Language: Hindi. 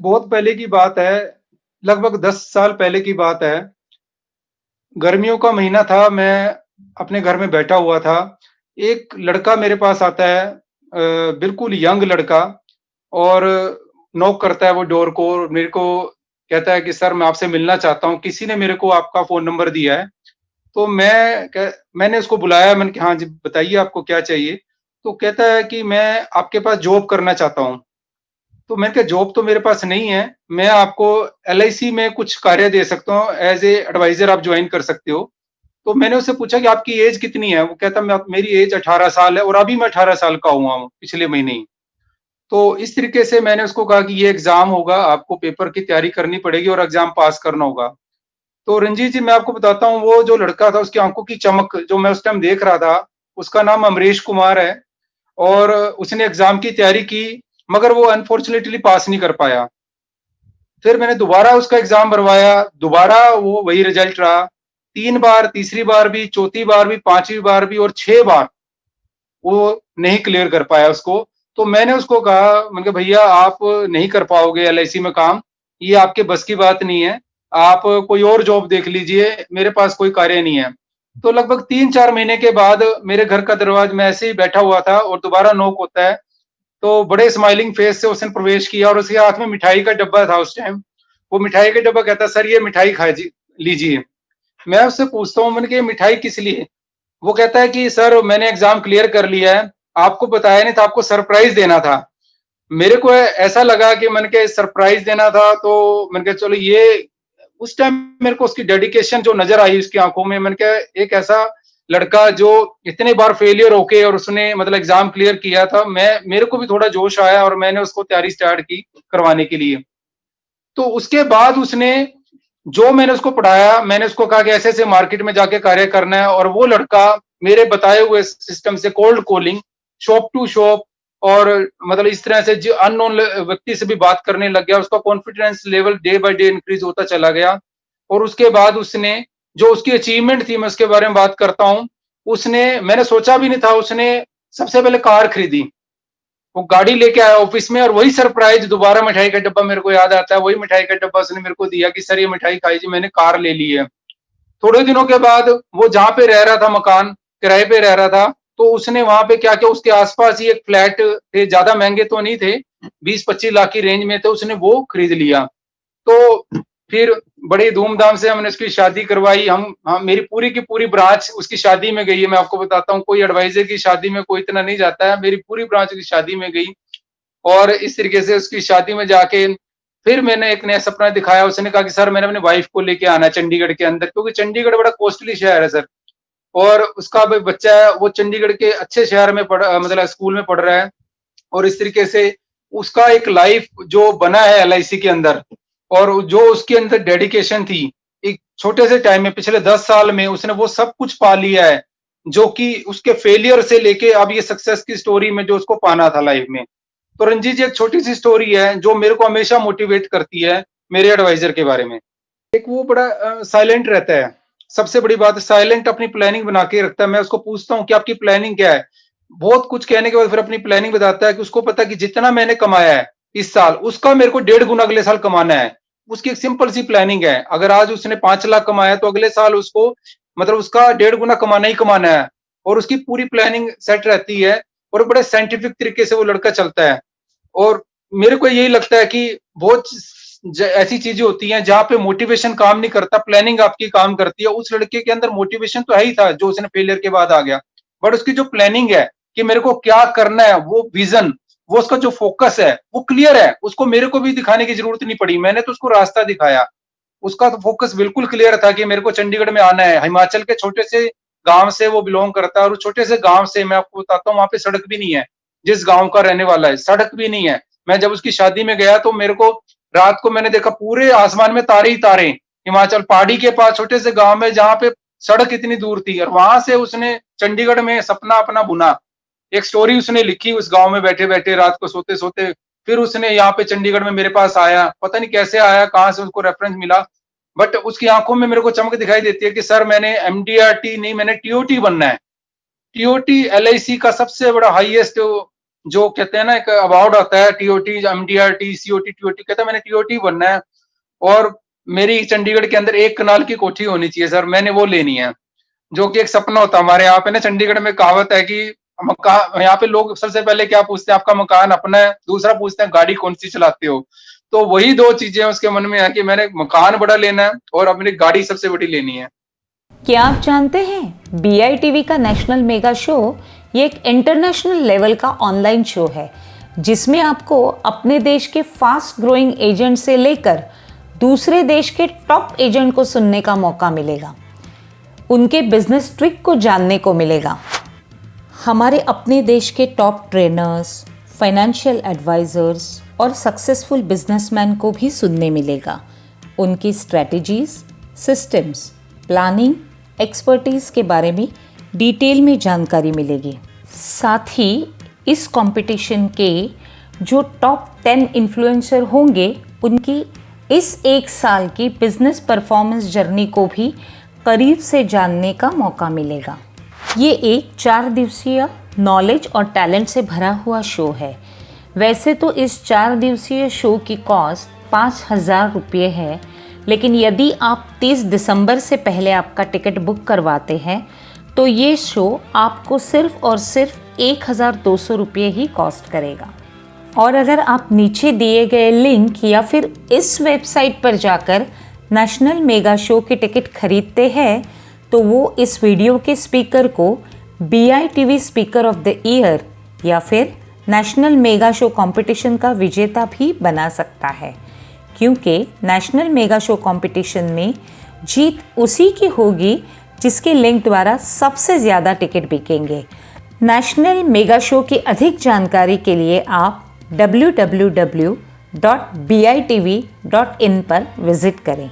बहुत पहले की बात है, लगभग 10 साल पहले की बात है। गर्मियों का महीना था, मैं अपने घर में बैठा हुआ था। एक लड़का मेरे पास आता है, बिल्कुल यंग लड़का, और नॉक करता है वो डोर को और मेरे को कहता है कि सर मैं आपसे मिलना चाहता हूँ, किसी ने मेरे को आपका फ़ोन नंबर दिया है। तो मैंने उसको बुलाया, मैंने कहा हाँ जी, बताइए आपको क्या चाहिए? तो कहता है कि मैं आपके पास जॉब करना चाहता हूँ। तो मैंने कहा जॉब तो मेरे पास नहीं है, मैं आपको एलआईसी में कुछ कार्य दे सकता हूँ, एज़ ए एडवाइज़र आप जॉइन कर सकते हो। तो मैंने उससे पूछा कि आपकी एज कितनी है? वो कहता मेरी एज 18 साल है और अभी मैं 18 साल का हुआ हूँ, पिछले महीने ही। तो इस तरीके से मैंने उसको कहा कि ये एग्ज़ाम होगा, आपको पेपर की तैयारी करनी पड़ेगी और एग्ज़ाम पास करना होगा। तो रंजीत जी, मैं आपको बताता हूँ, वो जो लड़का था उसकी आँखों की चमक जो मैं उस टाइम देख रहा था, उसका नाम अमरीश कुमार है, और उसने एग्ज़ाम की तैयारी की, मगर वो अनफॉर्चुनेटली पास नहीं कर पाया। फिर मैंने दोबारा उसका एग्ज़ाम भरवाया, दोबारा वो वही रिज़ल्ट रहा। 3 बार, तीसरी बार भी, चौथी बार भी, 5वीं बार भी और 6 बार वो नहीं क्लियर कर पाया उसको। तो मैंने उसको कहा, मैंने कहा भैया आप नहीं कर पाओगे एलआईसी में काम, ये आपके बस की बात नहीं है, आप कोई और जॉब देख लीजिए, मेरे पास कोई कार्य नहीं है। तो लगभग 3-4 महीने के बाद मेरे घर का दरवाज़ा, मैं ऐसे ही बैठा हुआ था और दोबारा नॉक होता है, तो बड़े स्माइलिंग फेस से उसने प्रवेश किया और उसके हाथ में मिठाई का डब्बा था उस टाइम। वो मिठाई का डब्बा, कहता सर ये मिठाई खा जी लीजिए। मैं उससे पूछता हूँ, मैंने कहा ये मिठाई किस लिए? वो कहता है कि सर मैंने एग्जाम क्लियर कर लिया है, आपको बताया नहीं था, आपको सरप्राइज देना था। मेरे को ऐसा लगा कि मैंने कहा सरप्राइज देना था, तो मैंने कहा चलो ये, उस टाइम मेरे को उसकी डेडिकेशन जो नजर आई उसकी आंखों में, मैंने कहा एक ऐसा लड़का जो इतने बार फेलियर होके और उसने मतलब एग्जाम क्लियर किया था, मैं मेरे को भी थोड़ा जोश आया और मैंने उसको तैयारी स्टार्ट की करवाने के लिए। तो उसके बाद उसने, जो मैंने उसको पढ़ाया, मैंने उसको कहा कि ऐसे-ऐसे मार्केट में जाके कार्य करना है, और वो लड़का मेरे बताए हुए सिस्टम से cold calling, shop to shop, और मतलब इस तरह से जो अननोन व्यक्ति से भी बात करने लग गया। उसका confidence level day by day increase होता चला गया। और उसके बाद उसने, जो उसकी अचीवमेंट थी, मैं उसके बारे में बात करता हूँ, उसने, मैंने सोचा भी नहीं था, उसने सबसे पहले कार खरीदी। वो गाड़ी लेके आया ऑफिस में, और वही सरप्राइज दोबारा मिठाई का डब्बा, मेरे को याद आता है, वही मिठाई का डब्बा उसने मेरे को दिया कि सर ये मिठाई खाई जी, मैंने कार ले ली है। थोड़े दिनों के बाद वो जहाँ पे रह रहा था, मकान किराए पे रह रहा था, तो उसने वहां पे क्या किया, उसके आसपास ही एक फ्लैट थे, ज्यादा महंगे तो नहीं थे, 20-25 लाख की रेंज में थे, उसने वो खरीद लिया। तो फिर बड़ी धूमधाम से हमने उसकी शादी करवाई। हम मेरी पूरी की पूरी ब्रांच उसकी शादी में गई है। मैं आपको बताता हूँ, कोई एडवाइजर की शादी में कोई इतना नहीं जाता है, मेरी पूरी ब्रांच की शादी में गई। और इस तरीके से उसकी शादी में जाके फिर मैंने एक नया सपना दिखाया। उसने कहा कि सर मैंने अपनी वाइफ को लेके आना है चंडीगढ़ के अंदर, क्योंकि चंडीगढ़ बड़ा कॉस्टली शहर है सर, और उसका भी बच्चा है, वो चंडीगढ़ के अच्छे शहर में मतलब स्कूल में पढ़ रहा है। और इस तरीके से उसका एक लाइफ जो बना है एलआईसी के अंदर, और जो उसके अंदर डेडिकेशन थी, एक छोटे से टाइम में, पिछले 10 साल में उसने वो सब कुछ पा लिया है, जो कि उसके फेलियर से लेके अब ये सक्सेस की स्टोरी में जो उसको पाना था लाइफ में। तो रंजीत जी, एक छोटी सी स्टोरी है जो मेरे को हमेशा मोटिवेट करती है मेरे एडवाइजर के बारे में। एक वो बड़ा साइलेंट रहता है, सबसे बड़ी बात, साइलेंट अपनी प्लानिंग बना के रखता है। मैं उसको पूछता हूँ कि आपकी प्लानिंग क्या है? बहुत कुछ कहने के बाद फिर अपनी प्लानिंग बताता है कि उसको पता है कि जितना मैंने कमाया है इस साल, उसका मेरे को 1.5 गुना अगले साल कमाना है। उसकी एक सिंपल सी प्लानिंग है, अगर आज उसने 5 लाख कमाया तो अगले साल उसको मतलब उसका 1.5 गुना कमाना ही कमाना है। और उसकी पूरी प्लानिंग सेट रहती है, और बड़े साइंटिफिक तरीके से वो लड़का चलता है। और मेरे को यही लगता है कि बहुत ऐसी चीजें होती हैं जहां पे मोटिवेशन काम नहीं करता, प्लानिंग आपकी काम करती है। उस लड़के के अंदर मोटिवेशन तो है ही था जो उसने फेलियर के बाद आ गया, बट उसकी जो प्लानिंग है कि मेरे को क्या करना है, वो विजन, वो उसका जो फोकस है वो क्लियर है। उसको मेरे को भी दिखाने की जरूरत नहीं पड़ी, मैंने तो उसको रास्ता दिखाया। उसका तो फोकस बिल्कुल क्लियर था कि मेरे को चंडीगढ़ में आना है। हिमाचल के छोटे से गांव से वो बिलोंग करता है, और उस छोटे से गांव से मैं आपको बताता हूँ, वहां पे सड़क भी नहीं है। जिस गांव का रहने वाला है, सड़क भी नहीं है। मैं जब उसकी शादी में गया तो मेरे को रात को मैंने देखा पूरे आसमान में तारे ही तारे, हिमाचल पहाड़ी के पास छोटे से गांव में जहाँ पे सड़क इतनी दूर थी, और वहां से उसने चंडीगढ़ में सपना अपना बुना। एक स्टोरी उसने लिखी उस गांव में बैठे बैठे, रात को सोते सोते। फिर उसने यहाँ पे चंडीगढ़ में मेरे पास आया, पता नहीं कैसे आया, कहाँ से उसको रेफरेंस मिला, बट उसकी आंखों में मेरे को चमक दिखाई देती है कि सर मैंने एमडीआरटी नहीं, मैंने टीओटी बनना है। टीओटी एलआईसी का सबसे बड़ा हाईएस्ट जो कहते हैं ना एक अवार्ड आता है टीओटी, एमटीआरटी, सीओटी, टीओटी, कहता है मैंने टीओटी बनना है और मेरी चंडीगढ़ के अंदर 1 कनाल की कोठी होनी चाहिए सर, मैंने वो लेनी है। जो कि एक सपना होता है हमारे यहाँ पे ना, चंडीगढ़ में कहावत है कि यहाँ पे लोग सबसे पहले क्या पूछते हैं, आपका मकान अपना है, दूसरा पूछते हैं गाड़ी कौन सी चलाते हो। तो वही 2 चीजें उसके मन में है कि मैंने मकान बड़ा लेना है और अपनी गाड़ी सबसे बड़ी लेनी है। क्या आप जानते हैं BITV का नेशनल मेगा शो ये एक इंटरनेशनल लेवल का ऑनलाइन शो है जिसमें आपको अपने देश के फास्ट ग्रोइंग एजेंट से लेकर दूसरे देश के टॉप एजेंट को सुनने का मौका मिलेगा, उनके बिजनेस ट्रिक को जानने को मिलेगा। हमारे अपने देश के टॉप ट्रेनर्स, फाइनेंशियल एडवाइजर्स और सक्सेसफुल बिजनेसमैन को भी सुनने मिलेगा। उनकी स्ट्रेटजीज, सिस्टम्स, प्लानिंग, एक्सपर्टीज़ के बारे में डिटेल में जानकारी मिलेगी। साथ ही इस कंपटीशन के जो टॉप 10 इन्फ्लुएंसर होंगे उनकी इस 1 साल की बिजनेस परफॉर्मेंस जर्नी को भी करीब से जानने का मौका मिलेगा। ये एक 4 दिवसीय नॉलेज और टैलेंट से भरा हुआ शो है। वैसे तो इस 4 दिवसीय शो की कॉस्ट 5,000 रुपये है, लेकिन यदि आप 30 दिसंबर से पहले आपका टिकट बुक करवाते हैं तो ये शो आपको सिर्फ और सिर्फ 1,200 रुपये ही कॉस्ट करेगा। और अगर आप नीचे दिए गए लिंक या फिर इस वेबसाइट पर जाकर नेशनल मेगा शो की टिकट खरीदते हैं तो वो इस वीडियो के स्पीकर को BITV speaker of the year या फिर नेशनल मेगा शो कंपटीशन का विजेता भी बना सकता है, क्योंकि नेशनल मेगा शो कंपटीशन में जीत उसी की होगी जिसके लिंक द्वारा सबसे ज़्यादा टिकट बिकेंगे। नेशनल मेगा शो की अधिक जानकारी के लिए आप www.bitv.in पर विजिट करें।